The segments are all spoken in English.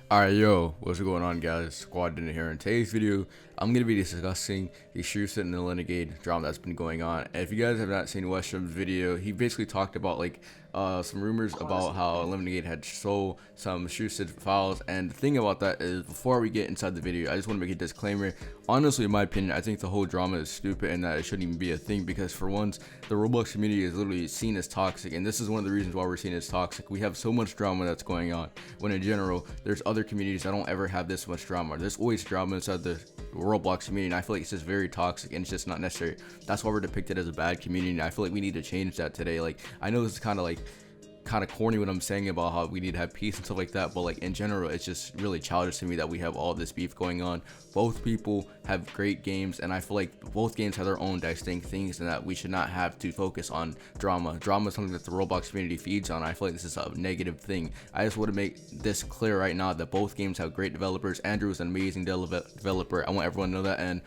Alright, yo, what's going on, guys? SquadDen here. In today's video, I'm going to be discussing the Strucid and the Lenegade drama that's been going on. And if you guys have not seen Westrum's video, he basically talked about some rumors about how Lenegade had stole some Strucid files. And the thing about that is, before we get inside the video, I just want to make a disclaimer. Honestly, in my opinion, I think the whole drama is stupid and that it shouldn't even be a thing, because for once, the Roblox community is literally seen as toxic, and this is one of the reasons why we're seen as toxic. We have so much drama that's going on, when in general, there's other communities that don't ever have this much drama. There's always drama inside the Roblox community, and I feel like it's just very toxic and it's just not necessary. That's why we're depicted as a bad community, and I feel like we need to change that today. Like, I know this is kind of corny what I'm saying about how we need to have peace and stuff like that, but like in general, it's just really childish to me that we have all this beef going on. Both people have great games, and I feel like both games have their own distinct things, and that we should not have to focus on drama. Drama is something that the Roblox community feeds on. I feel like this is a negative thing. I just want to make this clear right now that both games have great developers. Andrew is an amazing developer. I want everyone to know that, and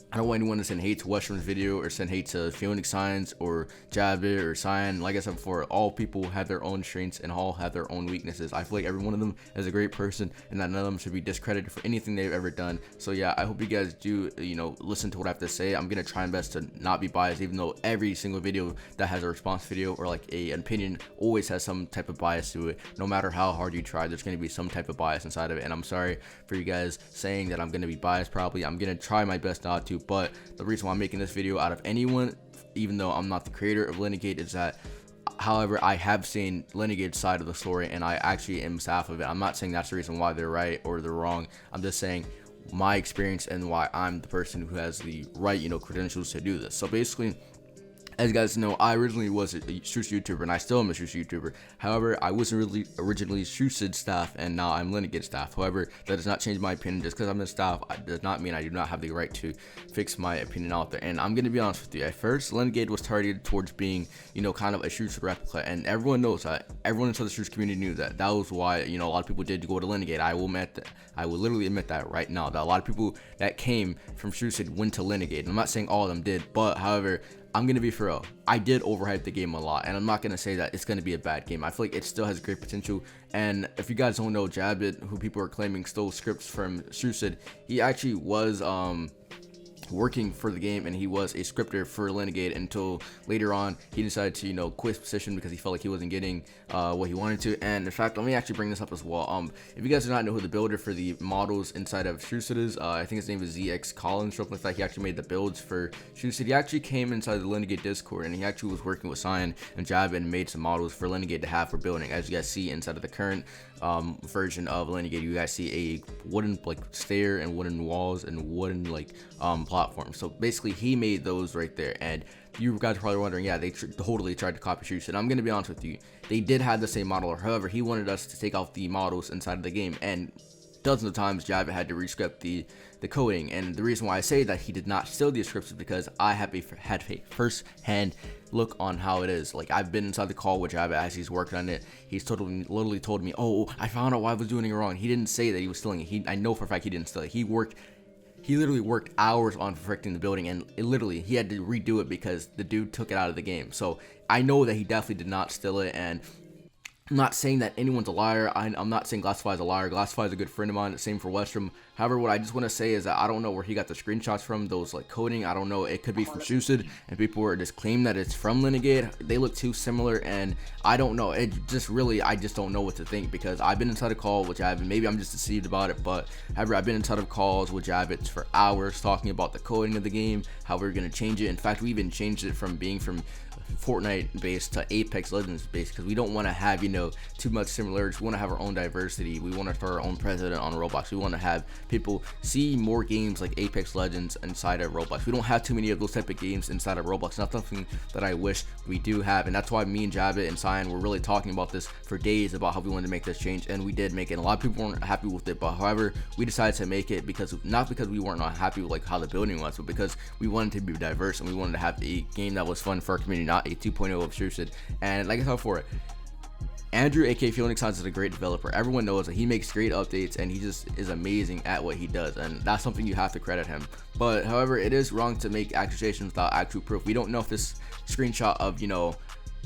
I don't want anyone to send hate to Westrum's video or send hate to Phoenix Signs or Jabbit or Cyan. Like I said before, all people have their own strengths and all have their own weaknesses. I feel like every one of them is a great person, and that none of them should be discredited for anything they've ever done. So yeah, I hope you guys do, listen to what I have to say. I'm gonna try my best to not be biased, even though every single video that has a response video or like an opinion always has some type of bias to it. No matter how hard you try, there's gonna be some type of bias inside of it, and I'm sorry for you guys saying that I'm gonna be biased. Probably I'm gonna try my best not to. But the reason why I'm making this video out of anyone, even though I'm not the creator of Lenegade, is that, however, I have seen Lenegade's side of the story, and I actually am staff of it. I'm not saying that's the reason why they're right or they're wrong. I'm just saying my experience and why I'm the person who has the right, credentials to do this. So basically, as you guys know, I originally was a Strucid YouTuber, and I still am a Strucid YouTuber. However, I wasn't really originally Strucid staff, and now I'm Lenegade staff. However, that does not change my opinion. Just because I'm in staff does not mean I do not have the right to fix my opinion out there. And I'm going to be honest with you. At first, Lenegade was targeted towards being, kind of a Strucid replica, and everyone knows that. Everyone inside the Strucid community knew that. That was why, a lot of people did go to Lenegade. I will admit that. I will literally admit that right now, that a lot of people that came from Strucid went to Lenegade. And I'm not saying all of them did, but however, I'm gonna be for real. I did overhype the game a lot, and I'm not gonna say that it's gonna be a bad game. I feel like it still has great potential. And if you guys don't know, Jabbit, who people are claiming stole scripts from Strucid, he actually was working for the game, and he was a scripter for Lenegade until later on he decided to quit his position because he felt like he wasn't getting what he wanted to. And in fact, let me actually bring this up as well. If you guys do not know who the builder for the models inside of Strucid is, I think his name is ZX Collins, something like that. He actually made the builds for Strucid. He actually came inside the Lenegade Discord, and he actually was working with Cyan and Jabbit and made some models for Lenegade to have for building. As you guys see inside of the current version of Lenegade, you guys see a wooden stair and wooden walls and wooden platform. So basically, he made those right there. And you guys are probably wondering, yeah, they totally tried to copy Strucid. I'm gonna be honest with you, they did have the same model. However, he wanted us to take out the models inside of the game, and dozens of times Jabbit had to rescript the coding. And the reason why I say that he did not steal the scripts is because I had a first-hand look on how it is. Like, I've been inside the call with Jabbit as he's working on it. He's literally told me, oh, I found out why I was doing it wrong. He didn't say that he was stealing it. I know for a fact he didn't steal it. He literally worked hours on perfecting the building, and he had to redo it because the dude took it out of the game. So I know that he definitely did not steal it, and I'm not saying that anyone's a liar. I'm not saying Glassify is a liar. Glassify is a good friend of mine. Same for Westrum. However, what I just want to say is that I don't know where he got the screenshots from, those coding. I don't know. It could be from Strucid, and people were just claiming that it's from Lenegade. They look too similar, and I don't know. It just really, I just don't know what to think, because I've been inside a call with Jabbit. Maybe I'm just deceived about it, but however, I've been inside of calls with Jabbit for hours talking about the coding of the game, how we're gonna change it. In fact, we even changed it from being from Fortnite based to Apex Legends based, because we don't want to have too much similarities. We want to have our own diversity. We want to start our own president on Roblox. We want to have people see more games like Apex Legends inside of Roblox. We don't have too many of those type of games inside of Roblox. Not something that I wish we do have, and that's why me and Jabbit and Cyan were really talking about this for days about how we wanted to make this change, and we did make it. And a lot of people weren't happy with it, but however, we decided to make it not because we weren't not happy with how the building was, but because we wanted to be diverse and we wanted to have a game that was fun for our community, not a 2.0 of Strucid. And like I said before, Andrew, aka Phoenix Signs, is a great developer. Everyone knows that he makes great updates, and he just is amazing at what he does, and that's something you have to credit him. But however, it is wrong to make accusations without actual proof. We don't know if this screenshot of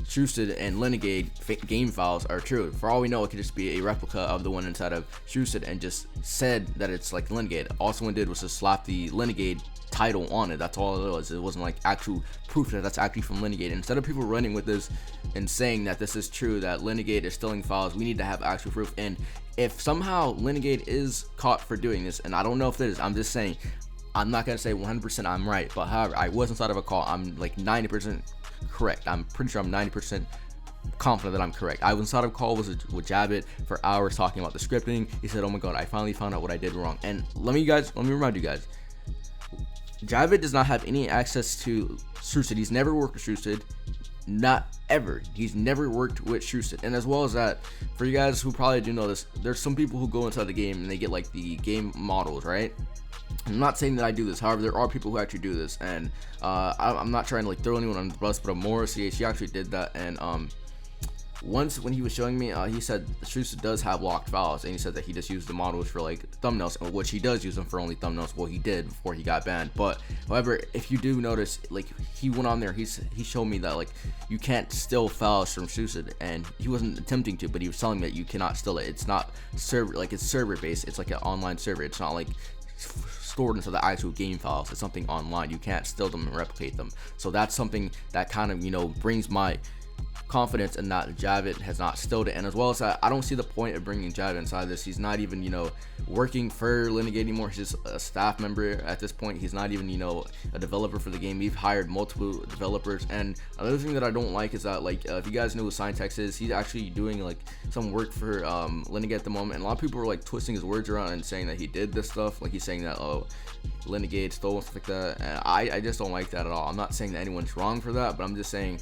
Strucid and Lenegade game files are true. For all we know, it could just be a replica of the one inside of Strucid and just said that it's like Lenegade. All someone did was just slap the Lenegade title on it. That's all it was. It wasn't like actual proof that that's actually from Lenegade. Instead of people running with this and saying that this is true, that Lenegade is stealing files, we need to have actual proof. And if somehow Lenegade is caught for doing this, and I don't know if it is, I'm just saying, I'm not gonna say 100% I'm right, but however, I was inside of a call. I'm like 90% correct. I'm pretty sure I'm 90% confident that I'm correct. I was inside of a call with Jabbit for hours talking about the scripting. He said, "Oh my god, I finally found out what I did wrong." And let me remind you guys, Jabbit does not have any access to Strucid. He's never worked with Strucid, not ever. He's never worked with Strucid. And as well as that, for you guys who probably do know this, there's some people who go inside the game and they get like the game models, right? I'm not saying that I do this, however, there are people who actually do this, and I'm not trying to like throw anyone on the bus, but Amora CH, actually did that. And once when he was showing me, he said Strucid does have locked files, and he said that he just used the models for like thumbnails, which he does use them for only thumbnails. Well, he did before he got banned. But however, if you do notice, like he went on there, he showed me that like you can't steal files from Strucid, and he wasn't attempting to, but he was telling me that you cannot steal it. It's not server, like it's server based. It's like an online server. It's not like stored into the actual game files. It's something online. You can't steal them and replicate them. So that's something that kind of, you know, brings my confidence in that Jabbit has not stilled it. And as well as that, I don't see the point of bringing Jabbit inside this. He's not even, you know, working for Lenegade anymore. He's just a staff member at this point. He's not even, you know, a developer for the game. We've hired multiple developers. And another thing that I don't like is that, like, if you guys know who Syntax is, he's actually doing like some work for Lenegade at the moment. And a lot of people are like twisting his words around and saying that he did this stuff. Like he's saying that, oh, Lenegade stole and stuff like that. And I just don't like that at all. I'm not saying that anyone's wrong for that, but I'm just saying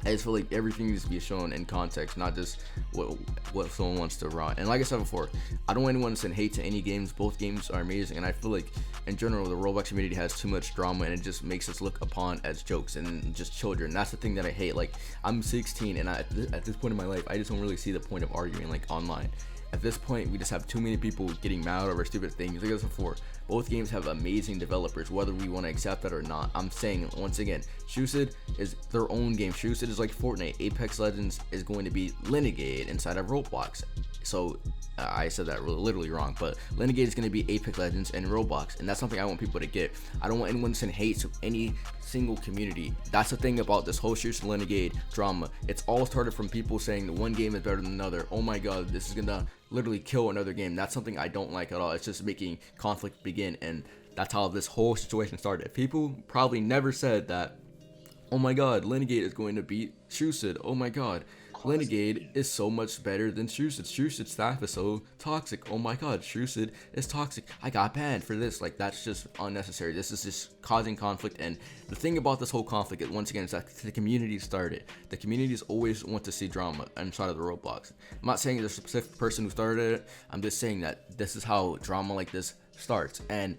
I just feel like everything needs to be shown in context, not just what someone wants to run. And like I said before, I don't want anyone to send hate to any games. Both games are amazing, and I feel like in general the Roblox community has too much drama, and it just makes us look upon as jokes and just children. That's the thing that I hate. Like, I'm 16, and at this point in my life, I just don't really see the point of arguing like online. At this point, we just have too many people getting mad over stupid things. Like I said before, both games have amazing developers, whether we want to accept that or not. I'm saying, once again, Strucid is their own game. Strucid is like Fortnite. Apex Legends is going to be Lenegade inside of Roblox. So, I said that literally wrong, but Lenegade is going to be Apex Legends and Roblox, and that's something I want people to get. I don't want anyone to send hate to any single community. That's the thing about this whole Strucid Lenegade drama. It's all started from people saying the one game is better than another. Oh my god, this is gonna literally kill another game. That's something I don't like at all. It's just making conflict begin, and that's how this whole situation started. People probably never said that, oh my god, Lenegade is going to beat Strucid. Oh my god, Lenegade is so much better than Strucid. Strucid's staff is so toxic. Oh my god, Strucid is toxic. I got banned for this. Like, that's just unnecessary. This is just causing conflict. And the thing about this whole conflict, once again, is that the community started. The communities always want to see drama inside of the Roblox. I'm not saying there's a specific person who started it. I'm just saying that this is how drama like this starts. And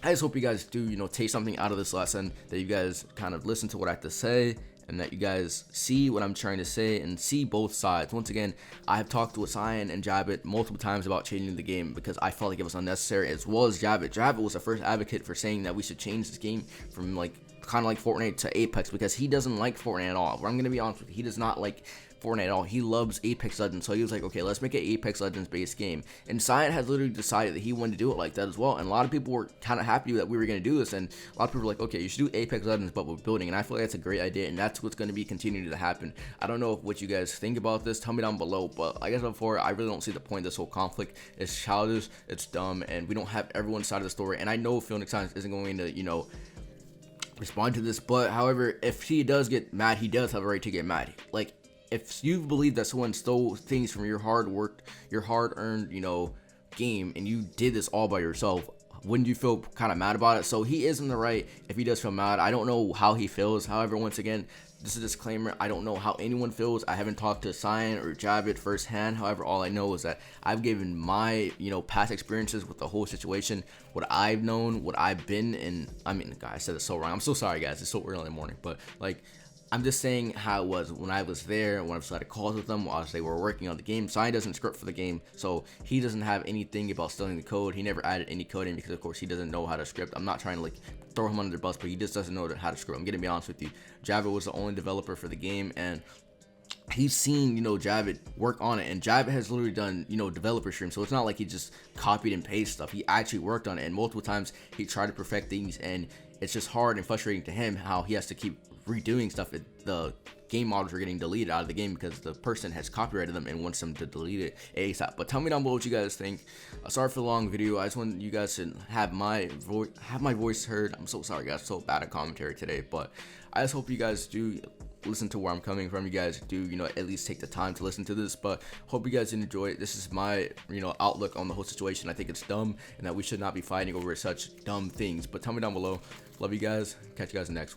I just hope you guys do, you know, take something out of this lesson, that you guys kind of listen to what I have to say, and that you guys see what I'm trying to say and see both sides. Once again, I have talked with Cyan and Jabbit multiple times about changing the game because I felt like it was unnecessary, as well as Jabbit. Jabbit was the first advocate for saying that we should change this game from like kind of like Fortnite to Apex, because he doesn't like Fortnite at all. I'm gonna be honest with you, he does not like Fortnite at all. He loves Apex Legends, so he was like, okay, let's make an Apex Legends based game. And Cyan has literally decided that he wanted to do it like that as well, and a lot of people were kind of happy that we were going to do this, and a lot of people were like, okay, you should do Apex Legends but with building, and I feel like that's a great idea, and that's what's going to be continuing to happen. I don't know what you guys think about this. Tell me down below, but like I said before, I really don't see the point of this whole conflict. It's childish, it's dumb, and we don't have everyone's side of the story. And I know Phoenix Science isn't going to, you know, respond to this, but however, if he does get mad, he does have a right to get mad. Like, if you believe that someone stole things from your hard-earned, you know, game, and you did this all by yourself, wouldn't you feel kind of mad about it? So he is in the right if he does feel mad. I don't know how he feels. However, once again, this is a disclaimer. I don't know how anyone feels. I haven't talked to Cyan or Jabbit firsthand. However, all I know is that I've given my, you know, past experiences with the whole situation, what I've known, what I've been in. I mean, God, I said it so wrong. I'm so sorry, guys. It's so early in the morning, but like, I'm just saying how it was when I was there, when I was at calls with them while they were working on the game. Sign doesn't script for the game, so he doesn't have anything about stealing the code. He never added any code in because, of course, he doesn't know how to script. I'm not trying to like throw him under the bus, but he just doesn't know how to script. I'm gonna be honest with you. Javid was the only developer for the game, and he's seen, Javid work on it, and Javid has literally done, developer streams, so it's not like he just copied and pasted stuff. He actually worked on it, and multiple times he tried to perfect things, and it's just hard and frustrating to him how he has to keep redoing stuff. The game models are getting deleted out of the game because the person has copyrighted them and wants them to delete it ASAP. But tell me down below what you guys think. Sorry for the long video. I just want you guys to have my voice heard. I'm so sorry, guys. So bad at commentary today, but I just hope you guys do listen to where I'm coming from. You guys do, at least take the time to listen to this, but hope you guys enjoy it. This is my, outlook on the whole situation. I think it's dumb and that we should not be fighting over such dumb things. But tell me down below. Love you guys. Catch you guys in the next one.